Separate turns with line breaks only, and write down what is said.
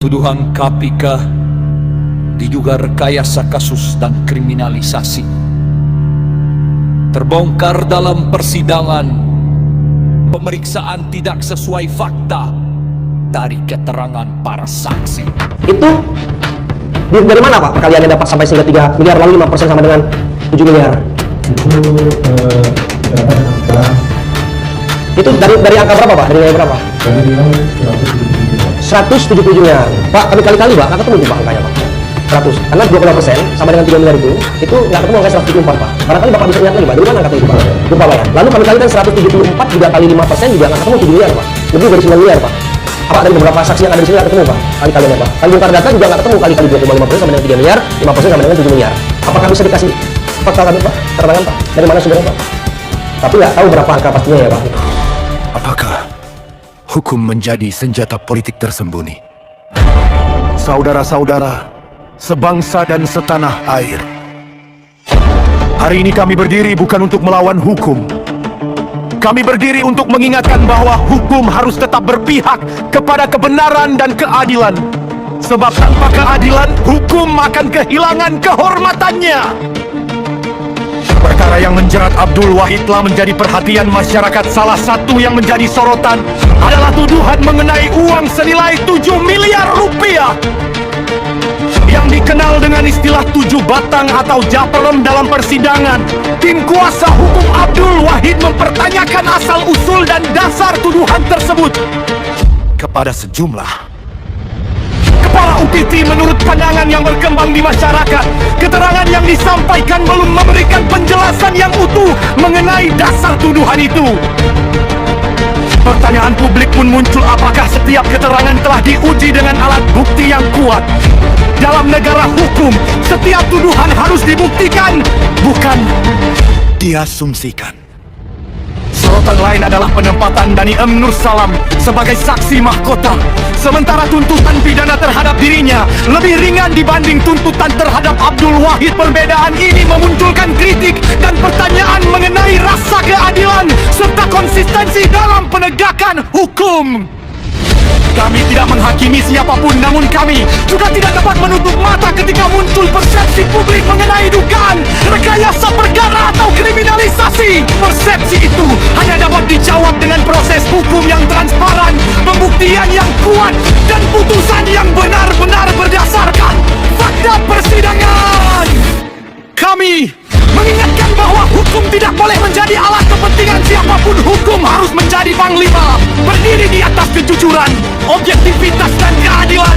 Tuduhan KPK diduga rekayasa kasus dan kriminalisasi terbongkar dalam persidangan. Pemeriksaan tidak sesuai fakta dari keterangan para saksi.
Itu dari mana Pak perkaliannya dapat sampai sehingga 3 miliar lalu 5% sama dengan 7 miliar? Itu dari angka berapa Pak? Dari nilai berapa?
Dari nilai
170 miliar. Pak, kami kali-kali Pak, nggak ketemu tuh Pak angkanya Pak. 100, karena 20% sama dengan 3 miliar itu nggak ketemu angka 174 Pak. Barangkali Bapak bisa ingat lagi Pak, dari mana angka itu Pak? Lupa Pak ya. Lalu kami kalikan 174 juga kali 5% juga nggak ketemu 7 miliar Pak. Lebih dari 9 miliar Pak. Apa dari beberapa saksi yang ada di sini nggak ketemu Pak? Kali-kalinya Pak. Kali bongkar data juga nggak ketemu kali-kali 2,5% sama dengan 3 miliar, 5% sama dengan 7 miliar. Apakah bisa dikasih fakta kami Pak? Keterangan Pak? Dari mana sumbernya Pak? Tapi nggak tahu berapa angka pastinya ya Pak.
Apakah hukum menjadi senjata politik tersembunyi? Saudara-saudara, sebangsa dan setanah air, hari ini kami berdiri bukan untuk melawan hukum. Kami berdiri untuk mengingatkan bahwa hukum harus tetap berpihak kepada kebenaran dan keadilan. Sebab tanpa keadilan, hukum akan kehilangan kehormatannya. Perkara yang menjerat Abdul Wahid telah menjadi perhatian masyarakat. Salah satu yang menjadi sorotan adalah tuduhan mengenai uang senilai 7 miliar rupiah yang dikenal dengan istilah 7 batang atau japerem dalam persidangan. Tim kuasa hukum Abdul Wahid mempertanyakan asal-usul dan dasar tuduhan tersebut kepada sejumlah kepala UPT. Menurut pandangan yang berkembang di masyarakat, keterangan yang disampaikan belum memberikan penjelasan yang utuh mengenai dasar tuduhan itu. Pertanyaan publik pun muncul, apakah setiap keterangan telah diuji dengan alat bukti yang kuat? Dalam negara hukum, setiap tuduhan harus dibuktikan, bukan diasumsikan. Sorotan lain adalah penempatan Dhani M. Nur Salam sebagai saksi mahkota, sementara tuntutan pidana terhadap dirinya lebih ringan dibanding tuntutan terhadap Abdul Wahid. Perbedaan ini memunculkan kritik dan pertanyaan mengenai rasa keadilan serta konsistensi dalam penegakan hukum. Kami tidak menghakimi siapapun, namun kami juga tidak dapat menutup mata ketika muncul persepsi publik mengenai dugaan rekayasa perkara atau kriminalisasi. Persepsi itu hanya dapat dijawab dengan proses hukum yang transparan, pembuktian yang kuat, dan putusan yang benar-benar berdasarkan fakta persidangan. Kami mengingatkan bahwa hukum tidak boleh menjadi alat kepentingan siapapun. Hukum harus menjadi panglima, berdiri di atas kejujuran, objektivitas, dan keadilan.